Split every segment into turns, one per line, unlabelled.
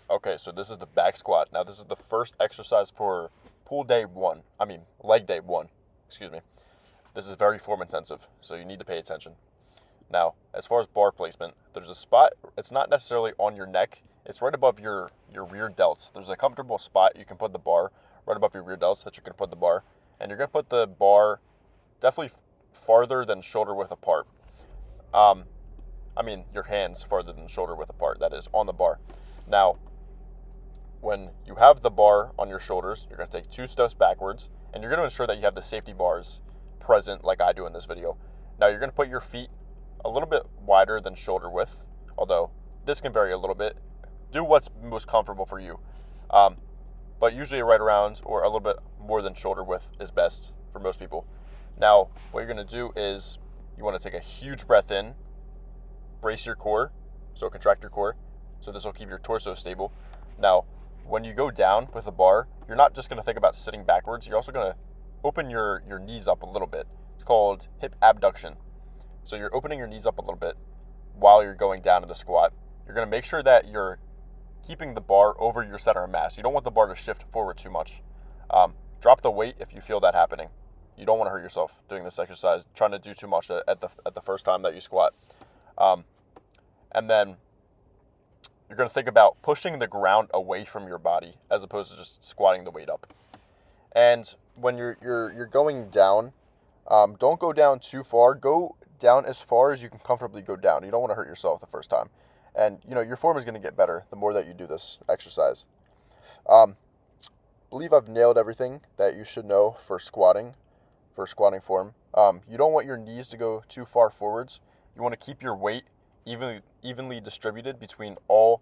Okay, so this is the back squat. Now this is the first exercise for leg day one. Excuse me. This is very form intensive, so you need to pay attention. Now, as far as bar placement, there's a spot, it's not necessarily on your neck, it's right above your rear delts. There's a comfortable spot you can put the bar right above your rear delts that you can put the bar. And you're going to put the bar definitely farther than shoulder width apart. Um, your hands farther than shoulder width apart, that is, on the bar. Now, when you have the bar on your shoulders, you're going to take 2 steps backwards, and you're going to ensure that you have the safety bars present like I do in this video. Now, you're going to put your feet a little bit wider than shoulder width, although this can vary a little bit. Do what's most comfortable for you. But usually right around or a little bit more than shoulder width is best for most people. Now, what you're going to do is you want to take a huge breath in, brace your core, so contract your core, so this will keep your torso stable. Now, when you go down with a bar, you're not just going to think about sitting backwards, you're also going to open your knees up a little bit. It's called hip abduction. So you're opening your knees up a little bit while you're going down in the squat. You're going to make sure that you're keeping the bar over your center of mass. You don't want the bar to shift forward too much. Drop the weight if you feel that happening. You don't want to hurt yourself doing this exercise, trying to do too much at the first time that you squat. And then you're going to think about pushing the ground away from your body as opposed to just squatting the weight up. And when you're going down, don't go down too far. Go down as far as you can comfortably go down. You don't want to hurt yourself the first time. And, your form is going to get better the more that you do this exercise. Believe I've nailed everything that you should know for squatting form. You don't want your knees to go too far forwards. You want to keep your weight evenly distributed between all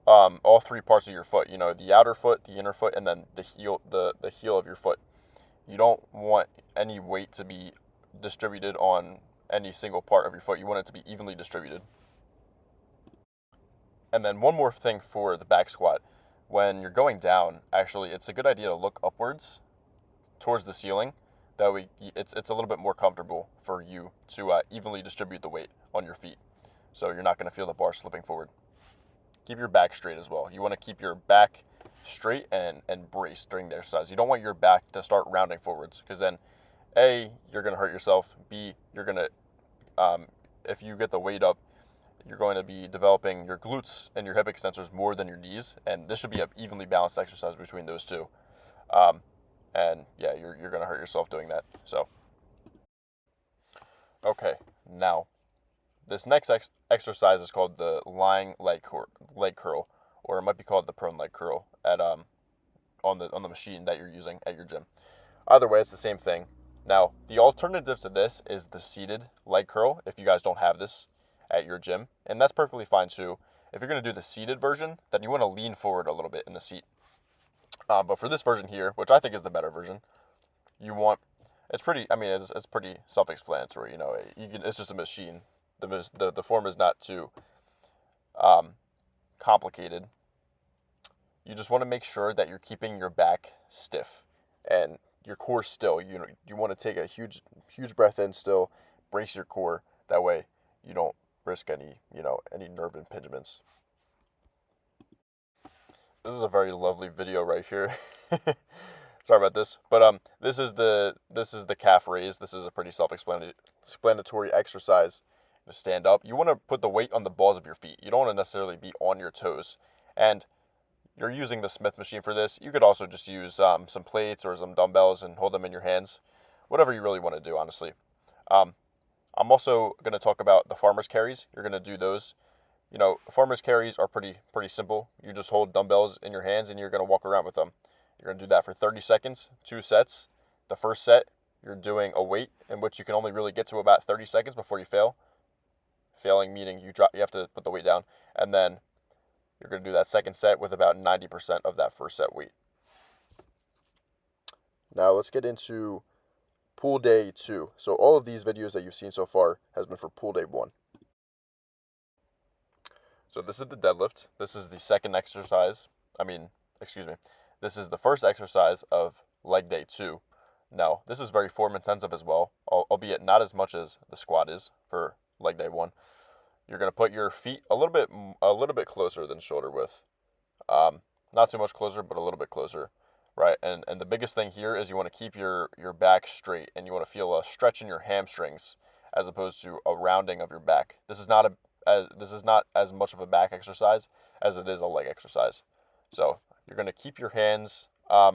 3 parts of your foot. The outer foot, the inner foot, and then the heel of your foot. You don't want any weight to be distributed on any single part of your foot. You want it to be evenly distributed. And then one more thing for the back squat. When you're going down, actually, it's a good idea to look upwards towards the ceiling. That way, it's a little bit more comfortable for you to evenly distribute the weight on your feet. So you're not going to feel the bar slipping forward. Keep your back straight as well. You want to keep your back straight and braced during the exercise. You don't want your back to start rounding forwards, because then, A, you're going to hurt yourself. B, you're going to, if you get the weight up, you're going to be developing your glutes and your hip extensors more than your knees, and this should be an evenly balanced exercise between those two. And yeah, you're going to hurt yourself doing that. So, okay, now this next exercise is called the lying leg curl, or it might be called the prone leg curl on the machine that you're using at your gym. Either way, it's the same thing. Now, the alternative to this is the seated leg curl if you guys don't have this at your gym, and that's perfectly fine too. If you're going to do the seated version, then you want to lean forward a little bit in the seat. But for this version here, which I think is the better version, it's pretty self-explanatory. It's just a machine. The form is not too complicated. You just want to make sure that you're keeping your back stiff and your core still. You want to take a huge breath in still, brace your core. That way you don't risk any nerve impingements. This is a very lovely video right here. Sorry about this, but this is the calf raise. This is a pretty self-explanatory exercise. To stand up, you want to put the weight on the balls of your feet. You don't want to necessarily be on your toes. And you're using the Smith machine for this. You could also just use some plates or some dumbbells and hold them in your hands. Whatever you really want to do, honestly. I'm also going to talk about the farmer's carries. You're going to do those. Farmer's carries are pretty simple. You just hold dumbbells in your hands and you're going to walk around with them. You're going to do that for 30 seconds, 2 sets. The first set, you're doing a weight in which you can only really get to about 30 seconds before you fail. Failing meaning you have to put the weight down. And then you're going to do that second set with about 90% of that first set weight. Now let's get into pull day 2. So all of these videos that you've seen so far has been for pull day 1. So this is the deadlift. This is the second exercise. This is the first exercise of leg day 2. Now, this is very form intensive as well, albeit not as much as the squat is for leg day 1. You're going to put your feet a little bit closer than shoulder width. Not too much closer, but a little bit closer, right? And the biggest thing here is you want to keep your back straight, and you want to feel a stretch in your hamstrings as opposed to a rounding of your back. This is not as much of a back exercise as it is a leg exercise. So you're going to keep your hands a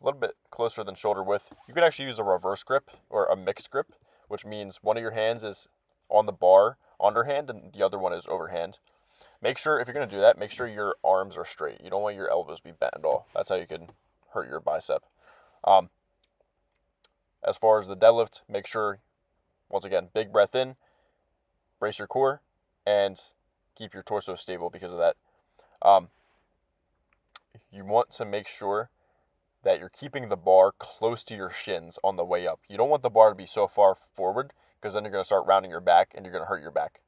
little bit closer than shoulder width. You can actually use a reverse grip or a mixed grip, which means one of your hands is on the bar underhand and the other one is overhand. Make sure, if you're going to do that, make sure your arms are straight. You don't want your elbows to be bent at all. That's how you can hurt your bicep. Um, as far as the deadlift, make sure, once again, big breath in, brace your core, and keep your torso stable because of that. You want to make sure that you're keeping the bar close to your shins on the way up. You don't want the bar to be so far forward because then you're going to start rounding your back and you're going to hurt your back.